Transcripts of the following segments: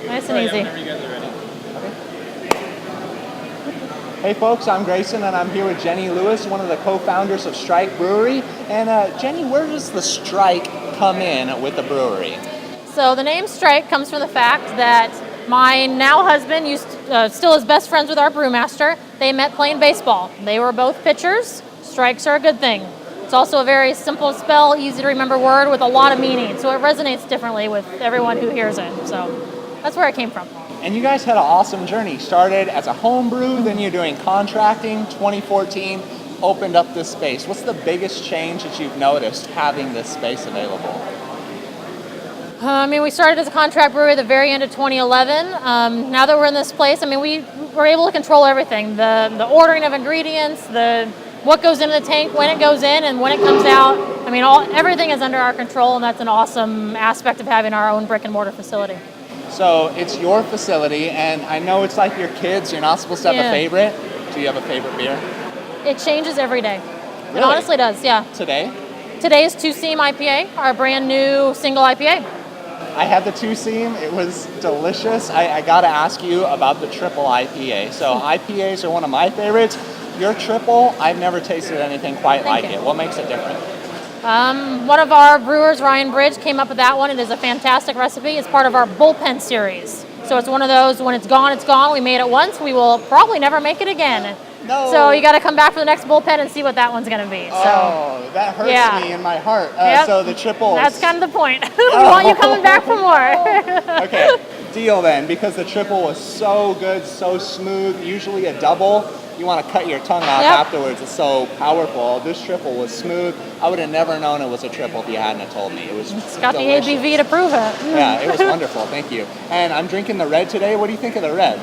Nice and easy. Whenever you guys are ready. Hey folks, I'm Grayson and I'm here with Jenny Lewis, one of the co-founders of Strike Brewery. And Jenny, where does the Strike come in with the brewery? So the name Strike comes from the fact that my now husband still is best friends with our brewmaster. They met playing baseball. They were both pitchers. Strikes are a good thing. It's also a very simple spell, easy to remember word with a lot of meaning. So it resonates differently with everyone who hears it. So that's where it came from. And you guys had an awesome journey. Started as a home brew, then you're doing contracting. 2014, opened up this space. What's the biggest change that you've noticed having this space available? We started as a contract brewery at the very end of 2011. Now that we're in this place, we were able to control everything. The ordering of ingredients, what goes into the tank, when it goes in, and when it comes out. Everything is under our control, and that's an awesome aspect of having our own brick and mortar facility. So it's your facility, and I know it's like your kids. You're not supposed to have a favorite. Do you have a favorite beer? It changes every day. Really? It honestly does, yeah. Today? Today's Two Seam IPA, our brand new single IPA. I had the Two Seam. It was delicious. I got to ask you about the triple IPA. So IPAs are one of my favorites. Your triple, I've never tasted anything quite like it. What makes it different? One of our brewers, Ryan Bridge, came up with that one. It is a fantastic recipe. It's part of our bullpen series. So it's one of those, when it's gone, it's gone. We made it once. We will probably never make it again. No. So you got to come back for the next bullpen and see what that one's going to be. Oh, that hurts me in my heart. Yep. So the triple. That's kind of the point. We want you coming back for more. Okay, deal then, because the triple was so good, so smooth. Usually a double, you want to cut your tongue off afterwards. It's so powerful. This triple was smooth. I would have never known it was a triple if you hadn't have told me. It's got delicious. the ABV to prove it. Yeah, it was wonderful. Thank you. And I'm drinking the red today. What do you think of the red?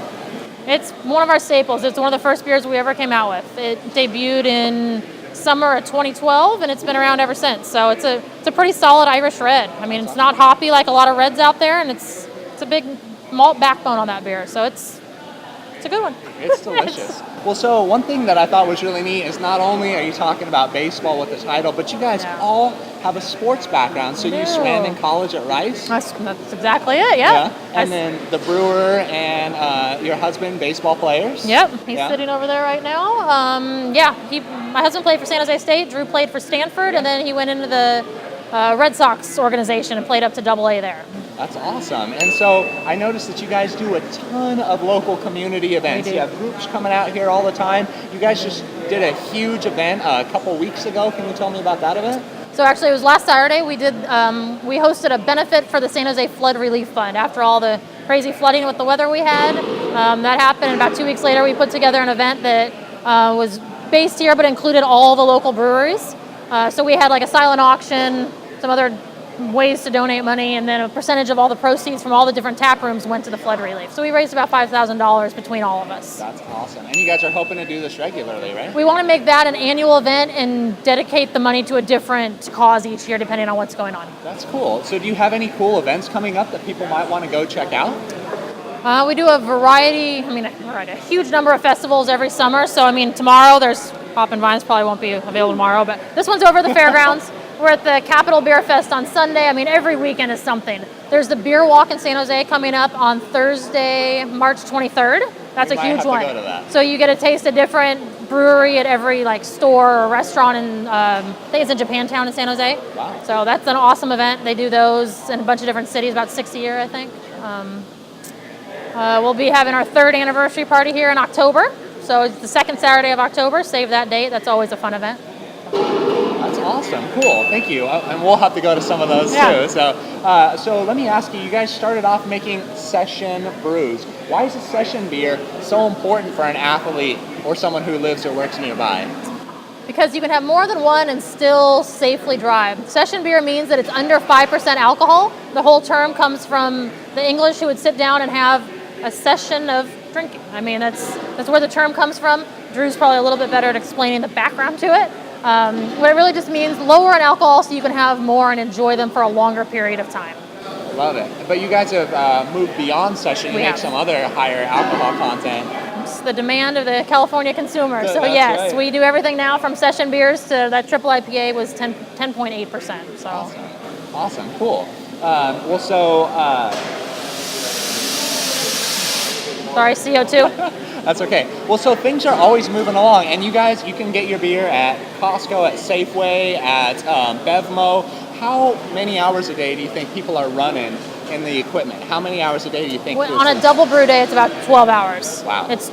It's one of our staples. It's one of the first beers we ever came out with. It debuted in summer of 2012, and it's been around ever since. So it's a pretty solid Irish red. It's not hoppy like a lot of reds out there, and it's a big malt backbone on that beer. So it's a good one. It's delicious. Well, so one thing that I thought was really neat is not only are you talking about baseball with the title, but you guys all have a sports background. So you swam in college at Rice? That's exactly it, yeah. And then the brewer and your husband, baseball players? Yep, he's sitting over there right now. My husband played for San Jose State, Drew played for Stanford, and then he went into the Red Sox organization and played up to AA there. That's awesome. And so I noticed that you guys do a ton of local community events. You have groups coming out here all the time. You guys just did a huge event a couple weeks ago. Can you tell me about that event? So actually it was last Saturday. We hosted a benefit for the San Jose Flood Relief Fund. After all the crazy flooding with the weather we had, that happened. And about 2 weeks later, we put together an event that was based here but included all the local breweries. So we had like a silent auction, some other ways to donate money, and then a percentage of all the proceeds from all the different tap rooms went to the flood relief. So we raised about $5,000 between all of us. That's awesome. And you guys are hoping to do this regularly, right? We want to make that an annual event and dedicate the money to a different cause each year depending on what's going on. That's cool. So do you have any cool events coming up that people might want to go check out? We do a huge number of festivals every summer. So, tomorrow there's Hop and Vines, probably won't be available tomorrow, but this one's over at the fairgrounds. We're at the Capitol Beer Fest on Sunday. Every weekend is something. There's the Beer Walk in San Jose coming up on Thursday, March 23rd. That's a huge one. Go to that. So you get to taste a different brewery at every store or restaurant in, I think it's in Japantown in San Jose. Wow. So that's an awesome event. They do those in a bunch of different cities, about 6 a year, I think. We'll be having our 3rd anniversary party here in October. So it's the 2nd Saturday of October. Save that date. That's always a fun event. That's awesome. Cool. Thank you. And we'll have to go to some of those too. So let me ask you guys started off making session brews. Why is a session beer so important for an athlete or someone who lives or works nearby? Because you can have more than one and still safely drive. Session beer means that it's under 5% alcohol. The whole term comes from the English who would sit down and have a session of drinking. That's where the term comes from. Drew's probably a little bit better at explaining the background to it. What it really just means lower in alcohol so you can have more and enjoy them for a longer period of time. Love it. But you guys have moved beyond session. You make some other higher alcohol content. It's the demand of the California consumer. So yes, right. We do everything now from session beers to that triple IPA was 10.8%. So Awesome. Cool. Sorry, CO2. That's okay. Well, so things are always moving along, and you guys, you can get your beer at Costco, at Safeway, at Bevmo. How many hours a day do you think people are running in the equipment? How many hours a day do you think? On a double brew day, it's about 12 hours. Wow. It's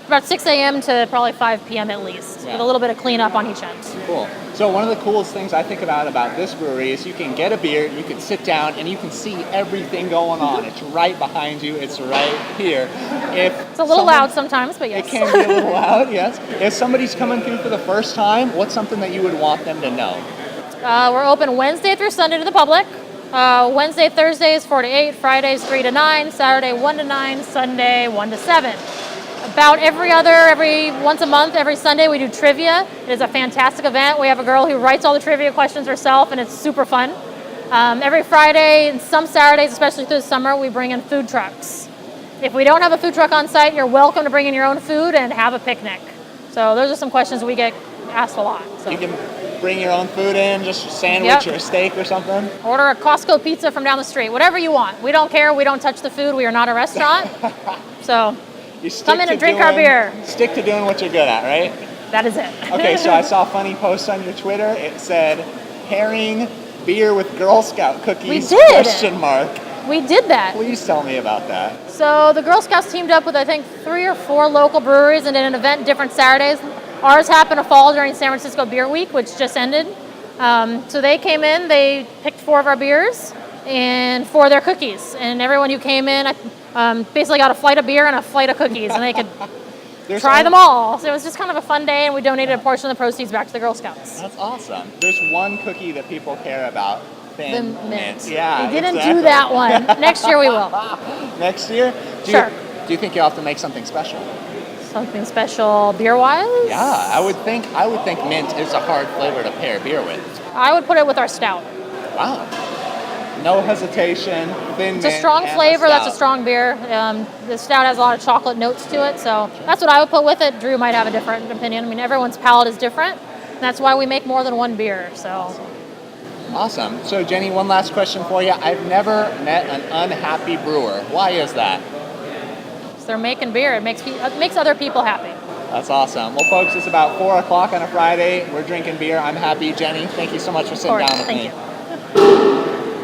about 6 a.m. to probably 5 p.m. at least, with a little bit of cleanup on each end. Cool. So one of the coolest things I think about this brewery is you can get a beer, you can sit down, and you can see everything going on. It's right behind you. It's right here. It's a little loud sometimes, but yes. It can be a little loud, yes. If somebody's coming through for the first time, what's something that you would want them to know? We're open Wednesday through Sunday to the public. Wednesday, Thursdays 4 to 8, Fridays 3 to 9, Saturday 1 to 9, Sunday 1 to 7. About once a month, every Sunday, we do trivia. It is a fantastic event. We have a girl who writes all the trivia questions herself, and it's super fun. Every Friday and some Saturdays, especially through the summer, we bring in food trucks. If we don't have a food truck on site, you're welcome to bring in your own food and have a picnic. So those are some questions we get asked a lot. So. You can bring your own food in, just a sandwich or a steak or something? Order a Costco pizza from down the street, whatever you want. We don't care. We don't touch the food. We are not a restaurant. So come in and drink our beer. Stick to doing what you're good at, right? That is it. Okay, so I saw a funny post on your Twitter. It said, pairing beer with Girl Scout cookies, We did. question mark. We did that. Please tell me about that. So the Girl Scouts teamed up with, I think, 3 or 4 local breweries and did an event different Saturdays. Ours happened to fall during San Francisco Beer Week, which just ended. So they came in, they picked 4 of our beers and 4 of their cookies. And everyone who came in basically got a flight of beer and a flight of cookies, and they could try them all. So it was just kind of a fun day, and we donated a portion of the proceeds back to the Girl Scouts. That's awesome. There's one cookie that people care about. Thin mint. Yeah, we didn't do that one. Next year we will. Next year? Sure. Do you think you'll have to make something special? Something special beer-wise? Yeah, I would think mint is a hard flavor to pair beer with. I would put it with our stout. Wow. No hesitation. Thin It's a strong flavor. That's a strong beer. The stout has a lot of chocolate notes to it, so that's what I would put with it. Drew might have a different opinion. I mean, everyone's palate is different. And that's why we make more than one beer. So. Awesome. So Jenny, one last question for you. I've never met an unhappy brewer. Why is that? So they're making beer. It makes other people happy. That's awesome. Well, folks, it's about 4 o'clock on a Friday. We're drinking beer. I'm happy. Jenny, thank you so much for sitting down with me. Thank you.